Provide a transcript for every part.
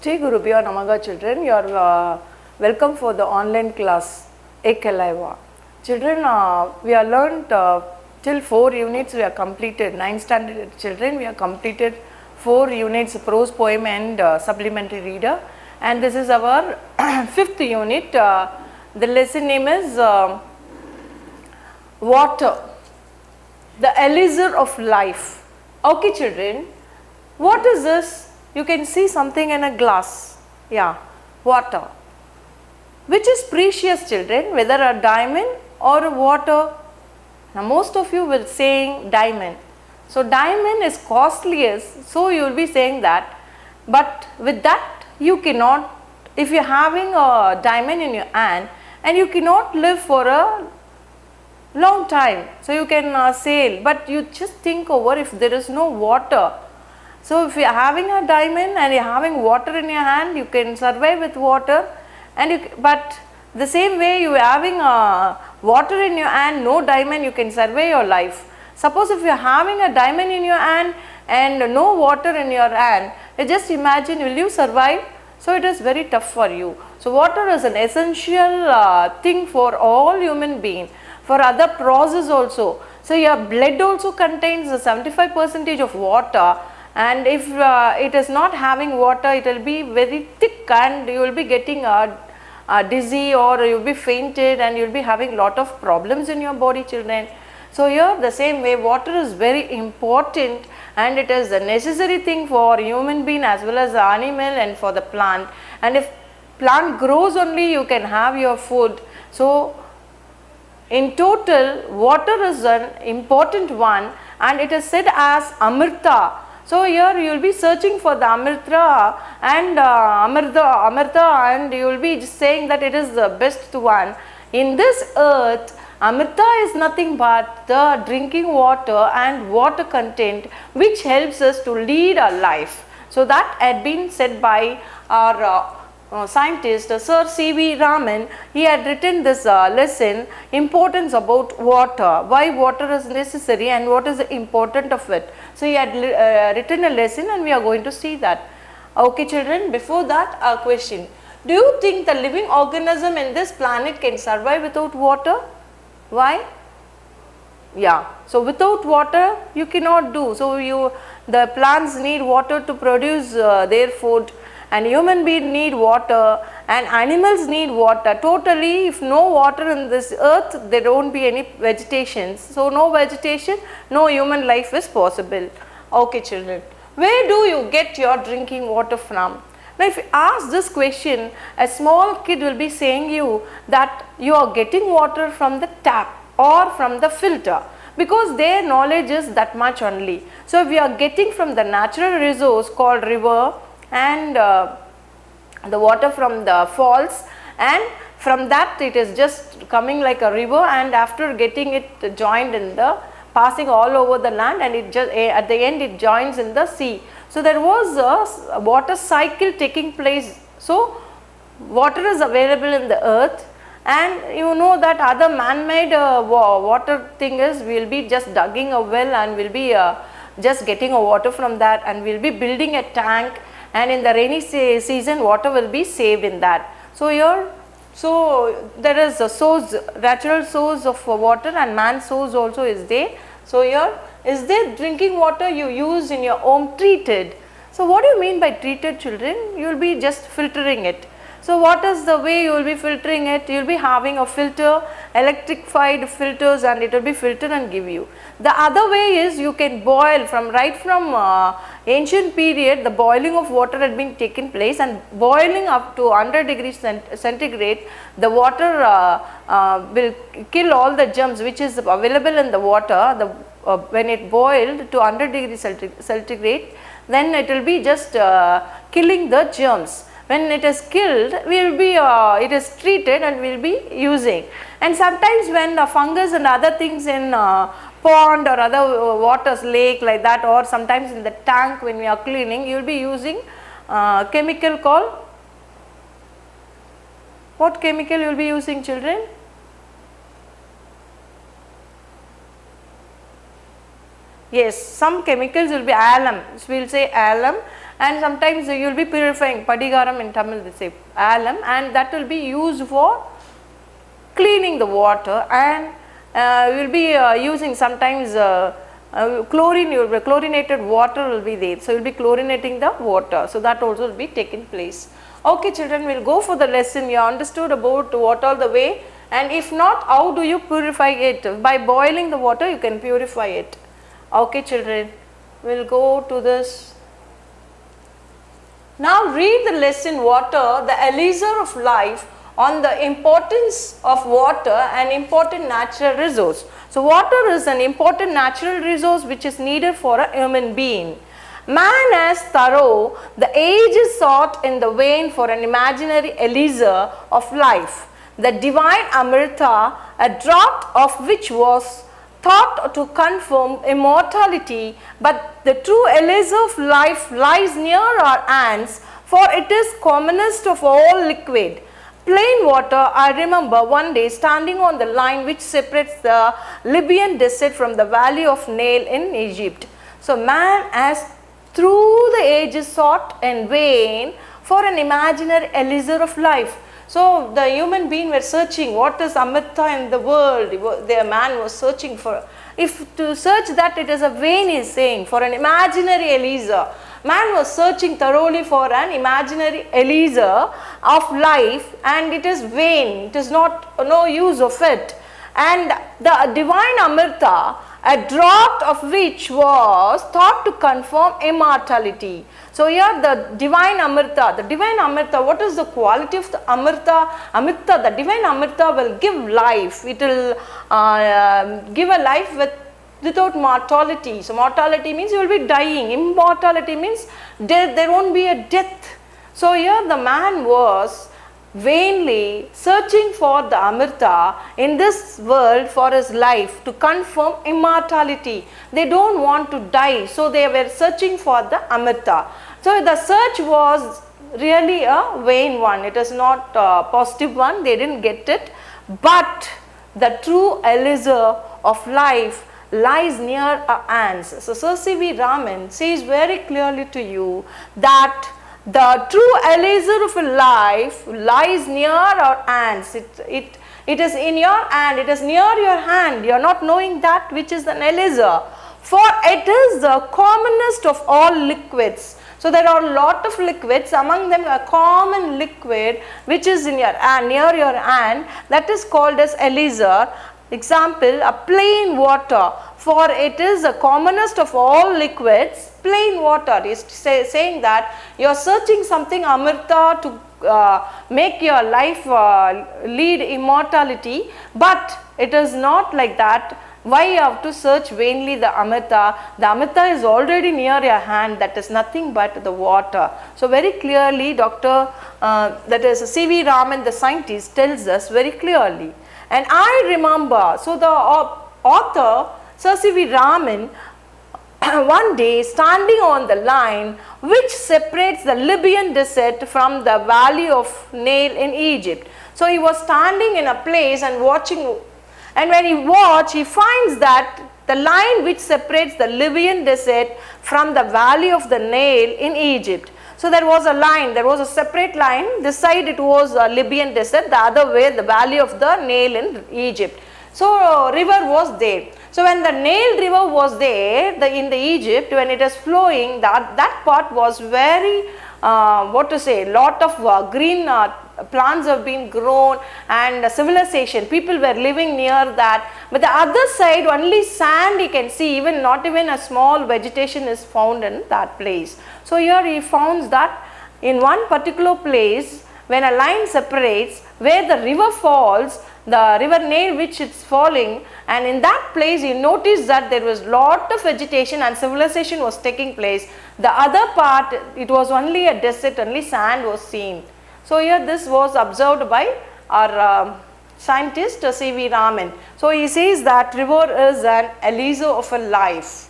Shri Gurubhyo Namaha children, you are welcome for the online class Ekalaiva. Children, we have learnt till 4 units we have completed, 9th standard children we have completed 4 units prose poem and supplementary reader, and this is our 5th unit. The lesson name is water, the elixir of life. Okay children, what is this? You can see something in a glass, yeah, water. Which is precious children, whether a diamond or a water? Now most of you will saying diamond. So diamond is costliest, so you will be saying that, but with that you cannot, if you are having a diamond in your hand and you cannot live for a long time, so you can sail, but you just think over if there is no water. So if you are having a diamond and you are having water in your hand, you can survive with water, and but the same way you are having water in your hand, no diamond, you can survive your life. Suppose if you are having a diamond in your hand and no water in your hand, just imagine, will you survive? So it is very tough for you. So water is an essential thing for all human beings, for other processes also. So your blood also contains 75% of water, and if it is not having water, it will be very thick and you will be getting dizzy, or you will be fainted, and you will be having lot of problems in your body children. So here the same way water is very important, and it is a necessary thing for human being as well as the animal and for the plant, and if plant grows only you can have your food. So in total water is an important one, and it is said as Amrita. So here you will be searching for the Amrita and Amrita, and you will be just saying that it is the best one. In this earth, Amrita is nothing but the drinking water and water content which helps us to lead our life. So that had been said by our scientist Sir C.V. Raman. He had written this lesson, importance about water, why water is necessary and what is the importance of it. So he had written a lesson, and we are going to see that. Okay children, before that a question. Do you think the living organism in this planet can survive without water? Why? Yeah, so without water you cannot do. So the plants need water to produce their food, and human beings need water, and animals need water. Totally, if no water in this earth, there won't be any vegetation. So no vegetation, no human life is possible. Okay children, where do you get your drinking water from? Now if you ask this question, a small kid will be saying you that you are getting water from the tap or from the filter, because their knowledge is that much only. So we are getting from the natural resource called river, and the water from the falls, and from that it is just coming like a river, and after getting it joined in the passing all over the land, and it just at the end it joins in the sea. So there was a water cycle taking place. So water is available in the earth, and you know that other man-made water thing is, we will be just digging a well and we will be just getting a water from that, and we will be building a tank, and in the rainy season water will be saved in that. So here, so there is a source, natural source of water, and man source also is there. So here, is there drinking water you use in your home treated? So what do you mean by treated children? You will be just filtering it. So what is the way you will be filtering it? You will be having a filter, electrified filters, and it will be filtered and give you. The other way is you can boil right from ancient period. The boiling of water had been taken place, and boiling up to 100 degrees centigrade, the water will kill all the germs which is available in the water. When it boiled to 100 degrees centigrade, then it will be just killing the germs. When it is killed, it is treated and we will be using. And sometimes when the fungus and other things in pond or other waters, lake like that, or sometimes in the tank when we are cleaning, you will be using chemical called, what chemical you will be using children? Yes, some chemicals will be alum. So we will say alum, and sometimes you will be purifying padigaram in Tamil, they say alum, and that will be used for cleaning the water, and you will be using sometimes chlorinated water will be there. So, you will be chlorinating the water. So, that also will be taken place. Okay children, we will go for the lesson. You understood about what all the way, and if not, how do you purify it? By boiling the water you can purify it. Okay children, we will go to this. Now read the lesson water, the elixir of life, on the importance of water and important natural resource. So, water is an important natural resource which is needed for a human being. Man as thorough, the age is sought in the vein for an imaginary elixir of life, the divine Amrita, a draught of which was thought to confirm immortality, but the true elixir of life lies near our hands, for it is commonest of all liquid. Plain water, I remember one day standing on the line which separates the Libyan desert from the valley of Nile in Egypt. So, man has through the ages sought in vain for an imaginary elixir of life. So, the human being were searching what is Amrita in the world, the man was searching for. If to search that, it is a vain, he is saying, for an imaginary elixir. Man was searching thoroughly for an imaginary elixir of life, and it is vain, it is not no use of it. And the divine Amrita, a draught of which was thought to confirm immortality. So, here the divine Amrita, what is the quality of the Amrita? Amrita, the divine Amrita will give life, it will give a life without mortality. So, mortality means you will be dying, immortality means death, there won't be a death. So, here the man was vainly searching for the Amrita in this world for his life to confirm immortality. They don't want to die, so they were searching for the Amrita. So, the search was really a vain one, it is not a positive one, they didn't get it, but the true elixir of life lies near our hands. So, Sir C.V. Raman says very clearly to you that the true elixir of life lies near our hands. It is in your hand, it is near your hand. You are not knowing that which is an elixir, for it is the commonest of all liquids. So, there are a lot of liquids, among them a common liquid which is in your hand, near your hand, that is called as elixir. Example, a plain water, for it is the commonest of all liquids. Plain water is saying that you are searching something Amrita to make your life lead immortality, but it is not like that. Why you have to search vainly the Amrita? The Amrita is already near your hand, that is nothing but the water. So, very clearly that is C.V. Raman, the scientist, tells us very clearly. And I remember, so the author Sir C.V. Raman one day standing on the line which separates the Libyan desert from the valley of Nile in Egypt. So, he was standing in a place and watching, and when he watched, he finds that the line which separates the Libyan desert from the valley of the Nile in Egypt. So, there was a line, there was a separate line, this side it was a Libyan desert, the other way the valley of the Nile in Egypt. So, river was there. So, when the Nile river was there in the Egypt, when it is flowing, that part was very lot of green plants have been grown, and civilization, people were living near that, but the other side only sand you can see, not even a small vegetation is found in that place. So, here he found that in one particular place, when a line separates where the river falls, the river Nile which it's falling, and in that place you notice that there was lot of vegetation and civilization was taking place. The other part, it was only a desert, only sand was seen. So, here this was observed by our scientist C.V. Raman. So, he says that river is an elixir of a life.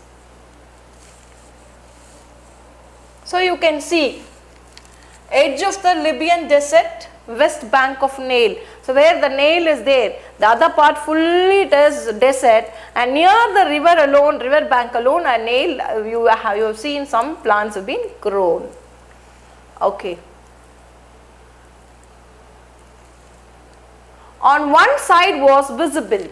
So, you can see edge of the Libyan desert, west bank of Nile. So, where the Nile is there, the other part fully it is desert, and near the river alone, river bank alone, a nail, you have seen some plants have been grown. Okay. On one side was visible.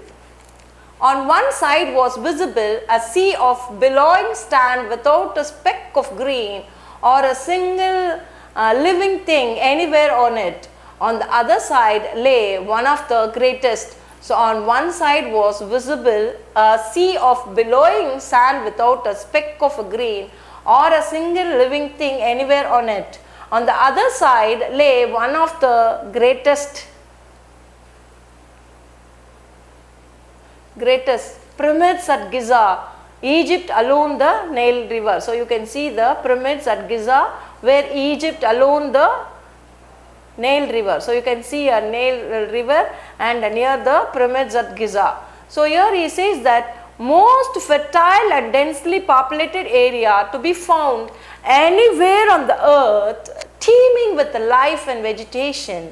On one side was visible a sea of billowing sand without a speck of green or a single living thing anywhere on it. On the other side lay one of the greatest. So, on one side was visible a sea of billowing sand without a speck of green or a single living thing anywhere on it. On the other side lay one of the greatest pyramids at Giza, Egypt along the Nile river. So, you can see the pyramids at Giza where Egypt along the Nile river. So, you can see a Nile river and near the pyramids at Giza. So, here he says that most fertile and densely populated area to be found anywhere on the earth, teeming with life and vegetation.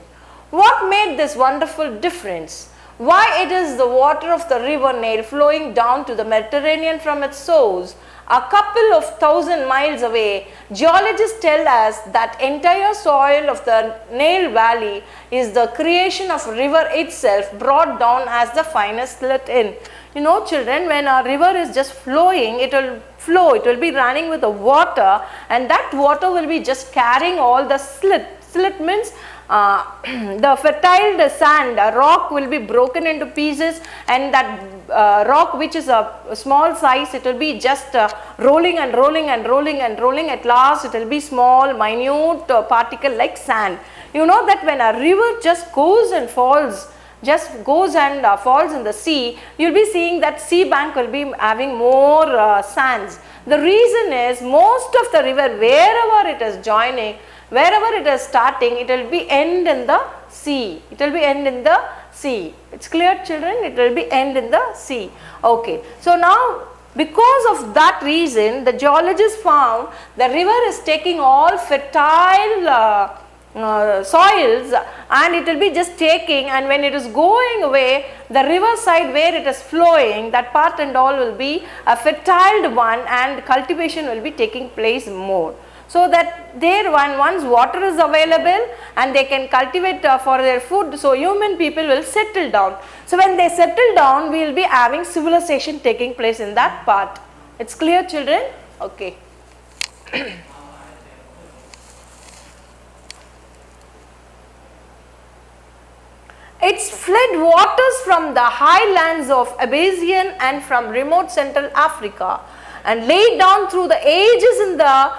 What made this wonderful difference? Why it is the water of the river Nile flowing down to the Mediterranean from its source, a couple of 1,000 miles away. Geologists tell us that entire soil of the Nile Valley is the creation of river itself brought down as the finest slit in. You know children, when a river is just flowing, it will flow, it will be running with the water, and that water will be just carrying all the slit. Slit means the fertile sand, rock will be broken into pieces, and that rock which is a small size, it will be just rolling and rolling and rolling and rolling. At last it will be small minute particle like sand. You know that when a river just goes and falls, falls in the sea, you will be seeing that sea bank will be having more sands. The reason is most of the river, wherever it is joining, wherever it is starting, it will be end in the sea. It will be end in the sea. It's clear children, it will be end in the sea. Okay. So, now because of that reason, the geologists found the river is taking all fertile soils, and it will be just taking, and when it is going away, the river side where it is flowing, that part and all will be a fertile one, and cultivation will be taking place more. So that there once water is available and they can cultivate for their food, so human people will settle down. So when they settle down, we will be having civilization taking place in that part. It's clear children? Okay. Its fled waters from the highlands of Abyssinia and from remote Central Africa and laid down through the ages in the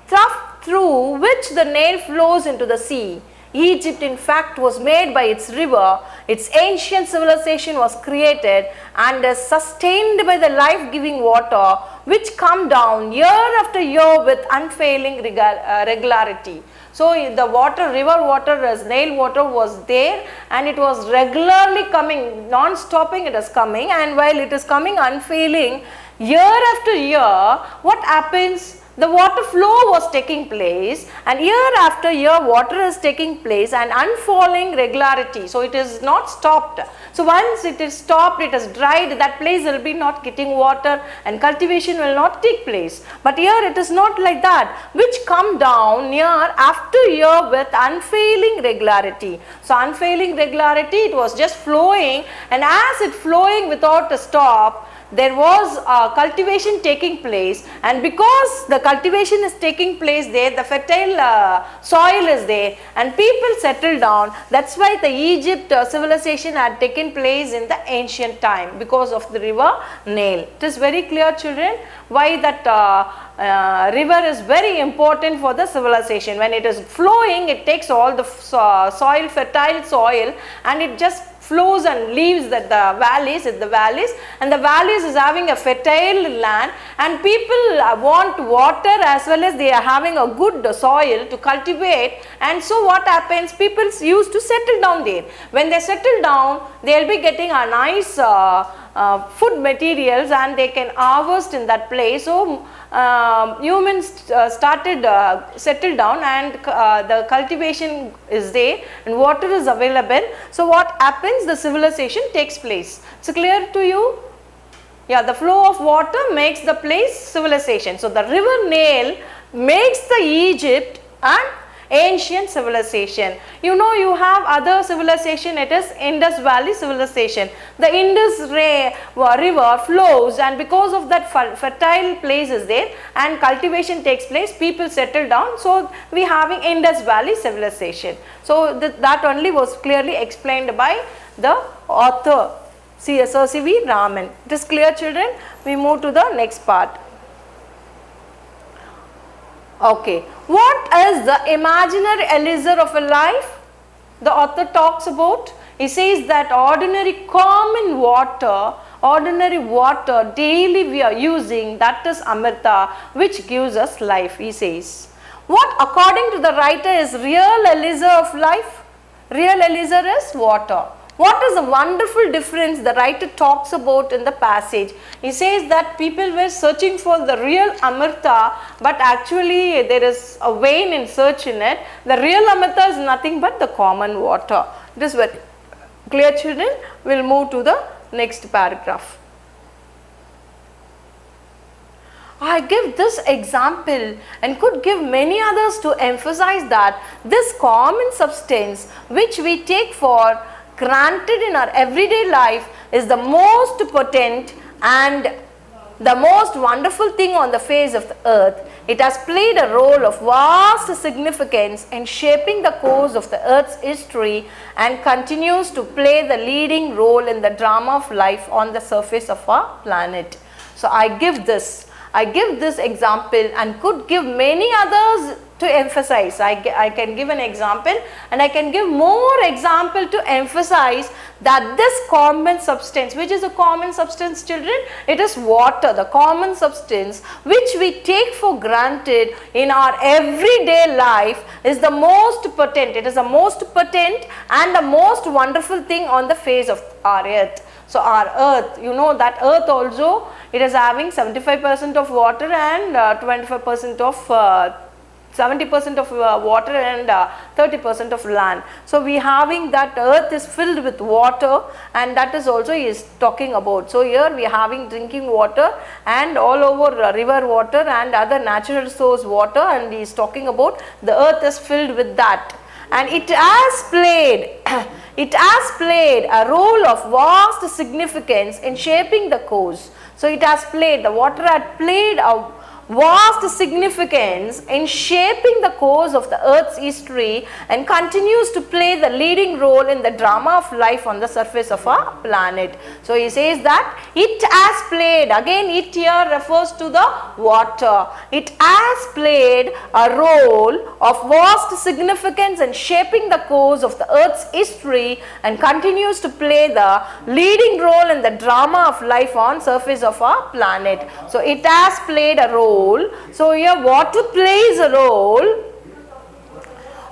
trough through which the Nile flows into the sea. Egypt in fact was made by its river, its ancient civilization was created and is sustained by the life-giving water which come down year after year with unfailing regularity. So the water, river water as Nile water was there, and it was regularly coming, non-stopping it is coming, and while it is coming unfailing year after year, what happens? The water flow was taking place, and year after year water is taking place and unfalling regularity. So it is not stopped. So once it is stopped, it is dried, that place will be not getting water and cultivation will not take place. But here it is not like that, which come down year after year with unfailing regularity. So unfailing regularity, it was just flowing, and as it flowing without a stop, there was cultivation taking place, and because the cultivation is taking place there, the fertile soil is there and people settled down. That's why the Egypt civilization had taken place in the ancient time, because of the river Nile. It is very clear children why that river is very important for the civilization. When it is flowing, it takes all the soil, fertile soil, and it just flows and leaves the valleys, and the valleys is having a fertile land, and people want water as well as they are having a good soil to cultivate, and so what happens, people used to settle down there. When they settle down, they will be getting a nice food materials and they can harvest in that place. So humans settled down, and the cultivation is there and water is available. So what happens, the civilization takes place. It's clear to you? Yeah, the flow of water makes the place civilization. So, the river Nile makes the Egypt an ancient civilization. You know, you have other civilization, it is Indus Valley civilization. The Indus river flows, and because of that fertile place is there and cultivation takes place, people settle down. So, we having Indus Valley civilization. So, that only was clearly explained by the author. Sir C.V. Raman. It is clear, children? We move to the next part. Okay. What is the imaginary elixir of a life? The author talks about. He says that ordinary common water, daily we are using, that is Amrita, which gives us life, he says. What according to the writer is real elixir of life? Real elixir is water. What is the wonderful difference the writer talks about in the passage? He says that people were searching for the real Amrita, but actually there is a vain in search in it. The real Amrita is nothing but the common water. It is very clear, children. We will move to the next paragraph. I give this example and could give many others to emphasize that this common substance which we take for granted in our everyday life is the most potent and the most wonderful thing on the face of the earth. It has played a role of vast significance in shaping the course of the earth's history and continues to play the leading role in the drama of life on the surface of our planet. So, I give this example and could give many others to emphasize. I can give an example and I can give more example to emphasize that this common substance, which is a common substance, children? It is water, the common substance which we take for granted in our everyday life is the most potent. It is the most potent and the most wonderful thing on the face of our earth. So, our earth, you know that earth also, it is having 75% of water and 25% of 70% of water and 30% of land. So, we having that earth is filled with water, and that is also he is talking about. So, here we are having drinking water and all over river water and other natural source water, and he is talking about the earth is filled with that. And it has played a role of vast significance in shaping the course. So, it has played, the water had played a vast significance in shaping the course of the earth's history and continues to play the leading role in the drama of life on the surface of our planet. So, he says that it has played, again it here refers to the water, it has played a role of vast significance in shaping the course of the earth's history and continues to play the leading role in the drama of life on surface of our planet. So, it has played a role. So, here water plays a role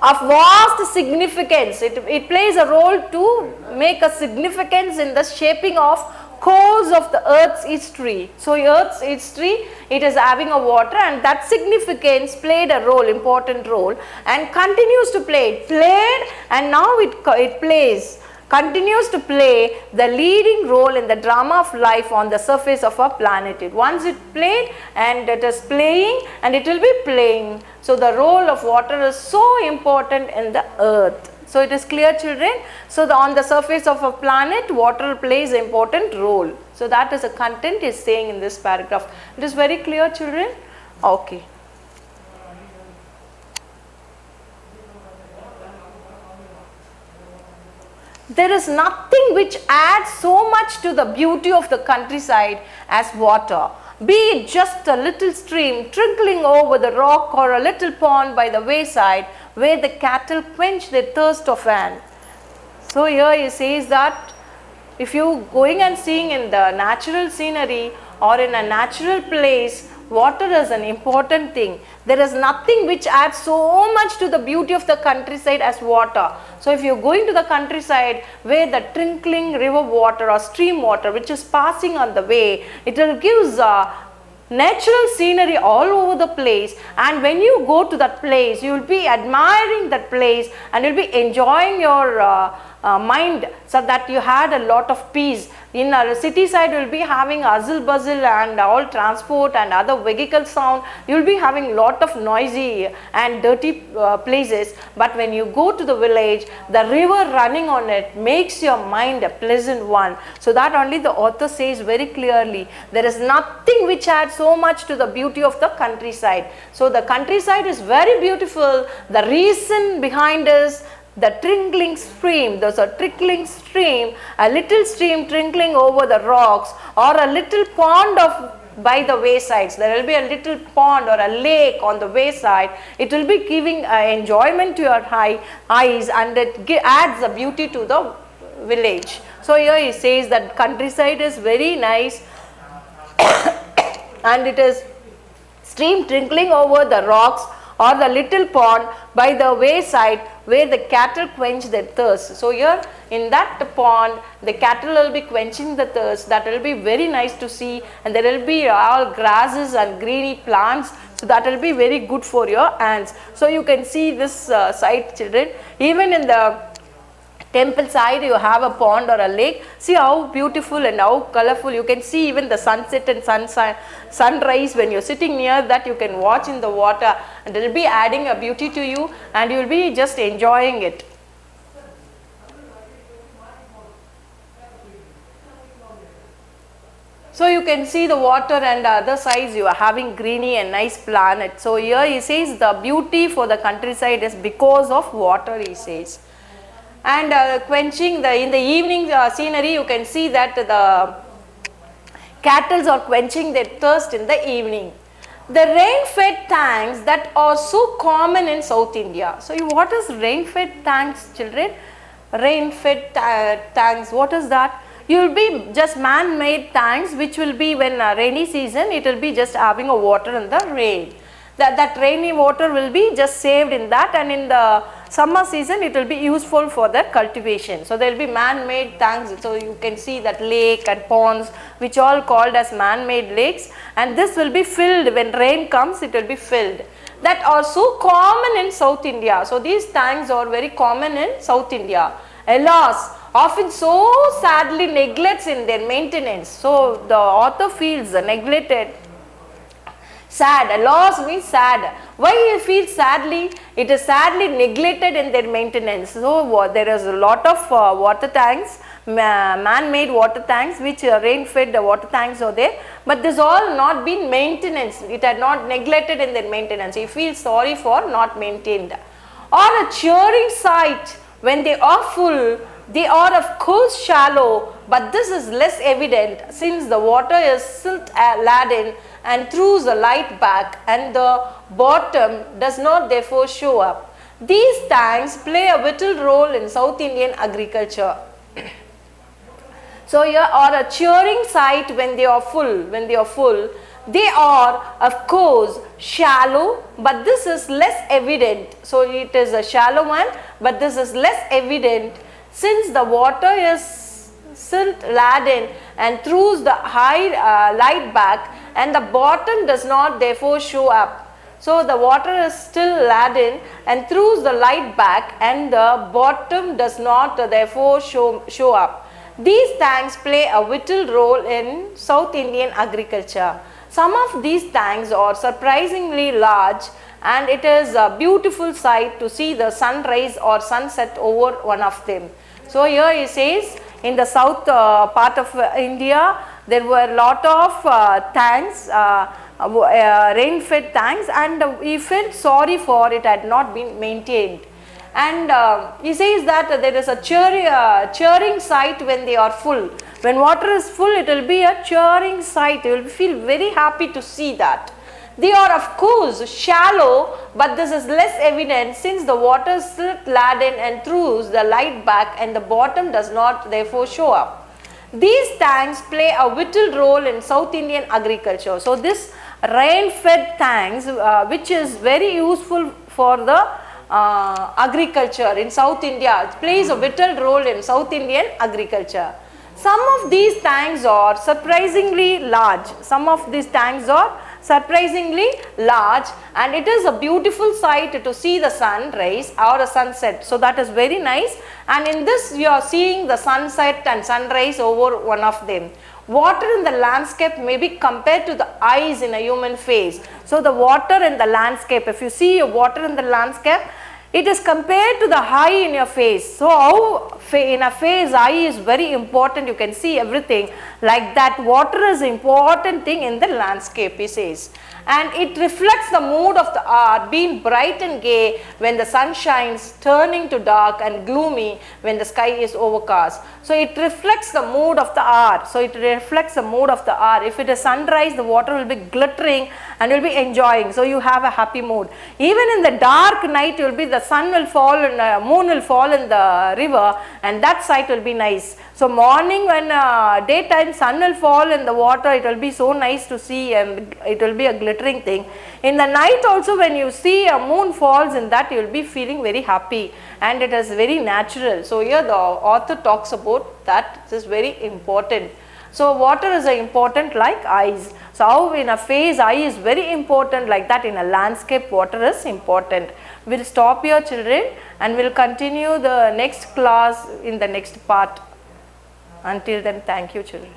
of vast significance. It plays a role to make a significance in the shaping of course of the earth's history. So, earth's history, it is having a water, and that significance played a role, important role, and continues to play. It played and now it plays, continues to play the leading role in the drama of life on the surface of our planet. Once it played and it is playing and it will be playing. So, the role of water is so important in the earth. So, it is clear, children. So, on the surface of a planet, water plays an important role. So, that is the content is saying in this paragraph. It is very clear, children. Okay. There is nothing which adds so much to the beauty of the countryside as water. Be it just a little stream trickling over the rock or a little pond by the wayside where the cattle quench their thirst of an. So, here he says that if you going and seeing in the natural scenery or in a natural place, water is an important thing. There is nothing which adds so much to the beauty of the countryside as water. So, if you are going to the countryside where the trickling river water or stream water which is passing on the way, it will give natural scenery all over the place, and when you go to that place, you will be admiring that place and you will be enjoying your mind, so that you had a lot of peace. In our city side, you will be having hustle bustle and all transport and other vehicle sound. You will be having lot of noisy and dirty places. But when you go to the village, the river running on it makes your mind a pleasant one. So that only the author says very clearly. There is nothing which adds so much to the beauty of the countryside. So the countryside is very beautiful. The reason behind is the trickling stream. There's a trickling stream, a little stream trickling over the rocks, or a little pond by the waysides. There will be a little pond or a lake on the wayside. It will be giving enjoyment to your eyes, and it adds a beauty to the village. So here he says that countryside is very nice and it is stream trickling over the rocks or the little pond by the wayside where the cattle quench their thirst. So here in that pond, the cattle will be quenching the thirst. That will be very nice to see, and there will be all grasses and greeny plants. So that will be very good for your hands. So you can see this side, children. Even in the temple side, you have a pond or a lake. See how beautiful and how colorful. You can see even the sunset and sunrise. When you're sitting near that, you can watch in the water, and it will be adding a beauty to you, and you will be just enjoying it. So you can see the water, and the other sides you are having greeny and nice planet. So here he says the beauty for the countryside is because of water, he says. And quenching in the evening scenery, you can see that the cattle are quenching their thirst in the evening. The rain-fed tanks that are so common in South India. So what is rain-fed tanks, children? Rain-fed tanks, what is that? You will be just man-made tanks, which will be when rainy season, it will be just having a water in the rain. That rainy water will be just saved in that, and in the summer season it will be useful for the cultivation. So there will be man-made tanks. So you can see that lake and ponds, which all called as man-made lakes, and this will be filled when rain comes. It will be filled. That are so common in South India. So these tanks are very common in South India. Alas, often so sadly neglects in their maintenance. So the author feels neglected. Sad, loss means sad. Why he feels sadly? It is sadly neglected in their maintenance. So there is a lot of water tanks, man-made water tanks, which rain-fed water tanks are there. But this all not been maintenance. It had not neglected in their maintenance. He feels sorry for not maintained. Or a cheering sight when they are full. They are of course shallow, but this is less evident since the water is silt laden and throws the light back, and the bottom does not therefore show up. These tanks play a vital role in South Indian agriculture. So here are a cheering sight when they are full. They are of course shallow, but this is less evident. So it is a shallow one, but this is less evident since the water is silt laden and throws the high light back, and the bottom does not therefore show up. So the water is still laden and throws the light back, and the bottom does not therefore show up. These tanks play a vital role in South Indian agriculture. Some of these tanks are surprisingly large, and it is a beautiful sight to see the sunrise or sunset over one of them. So here he says in the south part of India, there were a lot of tanks, rain-fed tanks, and he felt sorry for it had not been maintained. And he says that there is a cheering sight when they are full. When water is full, it will be a cheering sight. You will feel very happy to see that. They are of course shallow, but this is less evident since the water is silt laden and throws the light back, and the bottom does not therefore show up. These tanks play a vital role in South Indian agriculture. So this rain-fed tanks, which is very useful for the agriculture in South India, it plays a vital role in South Indian agriculture. Some of these tanks are surprisingly large. Some of these tanks are surprisingly large, and it is a beautiful sight to see the sunrise or a sunset. So that is very nice, and in this you are seeing the sunset and sunrise over one of them. Water in the landscape may be compared to the eyes in a human face. So the water in the landscape, if you see a water in the landscape, it is compared to the eye in your face. So how in a face, eye is very important. You can see everything. Like that, water is an important thing in the landscape, he says. And it reflects the mood of the hour, being bright and gay when the sun shines, turning to dark and gloomy when the sky is overcast. So it reflects the mood of the hour. So it reflects the mood of the hour. If it is sunrise, the water will be glittering and you will be enjoying. So you have a happy mood. Even in the dark night, you will be, the sun will fall and the moon will fall in the river, and that sight will be nice. So morning when daytime sun will fall in the water, it will be so nice to see, and it will be a glittering thing. In the night also, when you see a moon falls in that, you will be feeling very happy, and it is very natural. So here the author talks about that. This is very important. So water is important like eyes. So how in a face, eye is very important, like that in a landscape, water is important. We will stop here, children, and we will continue the next class in the next part. Until then, thank you, children.